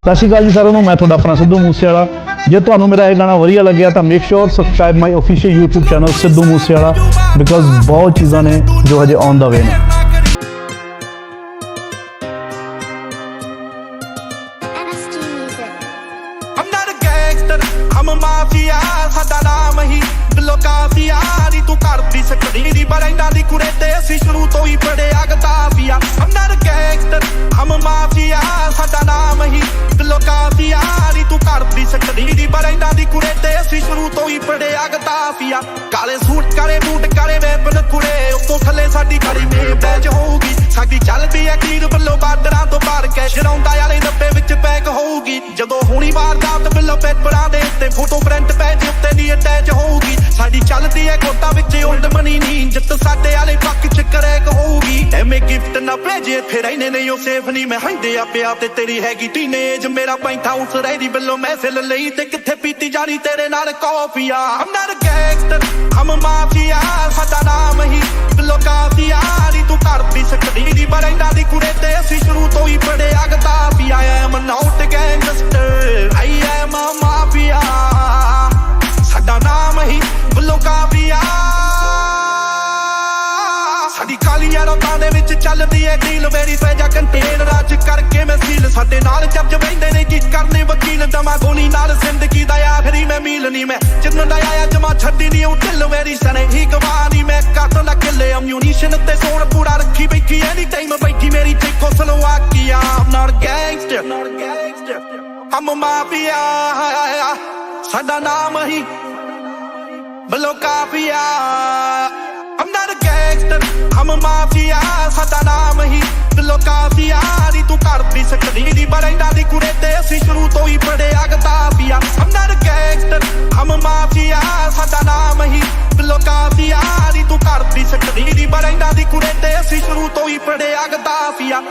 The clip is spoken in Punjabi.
ਸਤਿ ਸ਼੍ਰੀ ਅਕਾਲ ਜੀ ਸਾਰਿਆਂ ਨੂੰ, ਮੈਂ ਤੁਹਾਡਾ ਆਪਣਾ ਸਿੱਧੂ ਮੂਸੇਵਾਲਾ। ਜੇ ਤੁਹਾਨੂੰ ਮੇਰਾ ਇਹ ਗਾਣਾ ਵਧੀਆ ਲੱਗਿਆ ਤਾਂ make sure subscribe my official YouTube channel Sidhu Moosewala, because ਬਹੁਤ ਚੀਜ਼ਾਂ ਨੇ ਜੋ ਹਜੇ ਔਨ ਦਾ ਵੇ ਨੇ। ਸਾਡਾ ਨਾਮ ਹੀ ਲੋਕਾਸੀਆ ਨੀ ਤੂੰ ਕਰਦੀ ਸਕਦੀ ਦੀ ਬਰੈਂਡਾ ਦੀ ਕੁੜੇ ਤੇ ਅਸੀਂ ਸ਼ੁਰੂ ਤੋਂ ਹੀ ਪੜਿਆ ਗਦਾਫੀਆ। I'm not a gangster, I'm a mafia, ਸਾਡਾ ਨਾਮ ਹੀ ਲੋਕਾਸੀਆ ਨੀ ਤੂੰ ਕਰਦੀ ਸਕਦੀ ਦੀ ਬਰੈਂਡਾ ਦੀ ਕੁੜੇ ਤੇ ਅਸੀਂ ਸ਼ੁਰੂ ਤੋਂ ਹੀ ਪੜਿਆ ਗਦਾਫੀਆ। ਕਾਲੇ ਸੂਟ ਕਾਲੇ ਬੂਟ ਕਾਲੇ ਵੈਪਨ ਕੁੜੇ ਉੱਤੋਂ ਥੱਲੇ ਸਾਡੀ ਗਾੜੀ ਮੇ ਬੈਜ ਹੋਊਗੀ। ਸਾਡੀ ਚੱਲਦੀ ਐ ਕੀਰ ਵੱਲੋਂ ਬਾਰਡਰਾਂ ਤੋਂ ਪਾਰ ਕੇ ਸ਼ਰੌਂਦਾ ਵਾਲੇ ਡੱਬੇ ਵਿੱਚ ਪੈਕ ਹੋਊਗੀ। ਜਦੋਂ ਹੋਣੀ ਵਾਰਦਾਤ ਵੱਲੋਂ ਪੇਪਰਾਂ ਦੇ ਉੱਤੇ ਫੋਟੋ ਪ੍ਰਿੰਟ ਪੈਜ ਉੱਤੇ ਨਹੀਂ ਅਟੈਚ ਹੋਊਗੀ। ਸਾਡੀ ਚੱਲਦੀ ਐ ਗੋਟਾ ਵਿੱਚ ਓਲਡ ਮਨੀ ਨਹੀਂ ਜਿੱਤ ਸਾਡੇ ਵਾਲੇ ਪੱਕ ਚ ਕਰੈਕ ਹੋਊਗੀ। ਐਵੇਂ ਗਿਫਟ ਨਾ ਭੇਜੇ ਇੱਥੇ ਰਹਿਣੇ ਨਹੀਂ ਉਹ ਸੇਫ ਨਹੀਂ ਮੈਂ ਹੰਦੇ ਆ ਪਿਆ ਤੇ ਤੇਰੀ ਹੈਗੀ ਟੀਨੇਜ ਮੇਰਾ ਪੈਂਟ ਹਾਊਸ ਰਹਿਦੀ ਵੱਲੋਂ ਮਹਿਫਿਲ ਲਈ ਤੇ ਕਿੱਥੇ ਪੀਤੀ ਜਾਣੀ ਤੇਰੇ ਨਾਲ ਕਾਫੀਆ। I'm not a gangster, I'm a mafia, ਸਾਡਾ ਨਾਮ ਹੀ ਲੋਕਾਸੀਆ ਨੀ ਤੂੰ ਕਰਦੀ ਸਕਦੀ ਦੀ ਬਰੈਂਡਾ ਦੀ ਕੁੜੇ ਤੇ ਅਸੀਂ ਸ਼ੁਰੂ ਤੋਂ ਹੀ ਪੜਿਆ ਗਦਾਫੀਆ। I am not a gangster, I am a mafia, ਸਾਡਾ ਨਾਮ ਹੀ ਲੋਕਾਸੀਆ। ਸਾਡੀ ਕਾਲੀਆਂ ਰਾਤਾਂ ਦੇ ਵਿੱਚ ਚੱਲਦੀ ਐ ਡੀਲ ਮੇਰੀ ਪੈਜਾ ਕੰਟੇਨਰ ਅੱਜ ਕਰਕੇ ਮੈਂ ਸੀਲ ਸਾਡੇ ਨਾਲ ਜੱਜ ਬੈਂਦੇ ਨੇ ਕੀ ਕਰਨੇ ਵਕੀਲ ਦਮਾ ਗੋਲੀ ਨਾਲ ਜ਼ਿੰਦਗੀ ਦਾ ਆਖਰੀ ਮੈਂ ਮੀਲ ਨਹੀਂ ਮੈਂ ਜਿੰਨ ਦਾ ਆਇਆ ਜਮਾ ਛੱਡੀ ਨਹੀਂ ਉਹ ਢਿੱਲ ਮੇਰੀ ਸਨੇ ਹੀ ਗਵਾਨੀ ਮੈਂ ਕੱਟ ਲਾ ਕਿੱਲੇ ਅਮਿਊਨੀਸ਼ਨ ਤੇ ਸੋਨ ਪੂਰਾ ਰੱਖੀ ਬੈਠੀ ਐਨੀ ਟਾਈਮ ਬੈਠੀ ਮੇਰੀ ਟੇਕੋ ਸਲਵਾਕੀਆ। I'm not a gangster, I'm a mafia, ਸਾਡਾ ਨਾਮ ਹੀ ਲੋਕਾਸੀਆ। I'm not a gangster, I'm a mafia, ਸਾਡਾ ਨਾਮ ਹੀ ਲੋਕਾਸੀਆ ਨੀ ਤੂੰ ਕਰਦੀ ਸਕਦੀ ਦੀ ਬਰੈਂਡਾ ਦੀ ਕੁੜੇ ਤੇ ਅਸੀਂ ਸ਼ੁਰੂ ਤੋਂ ਹੀ ਪੜਿਆ ਗਦਾਫੀਆ। I'm not a gangster, I'm a mafia, ਸਾਡਾ ਨਾਮ ਹੀ ਲੋਕਾਸੀਆ ਨੀ ਤੂੰ ਕਰਦੀ ਸਕਦੀ ਦੀ ਬਰੈਂਡਾ ਦੀ ਕੁੜੇ ਤੇ ਅਸੀਂ ਸ਼ੁਰੂ ਤੋਂ ਹੀ ਪੜਿਆ ਗਦਾਫੀਆ।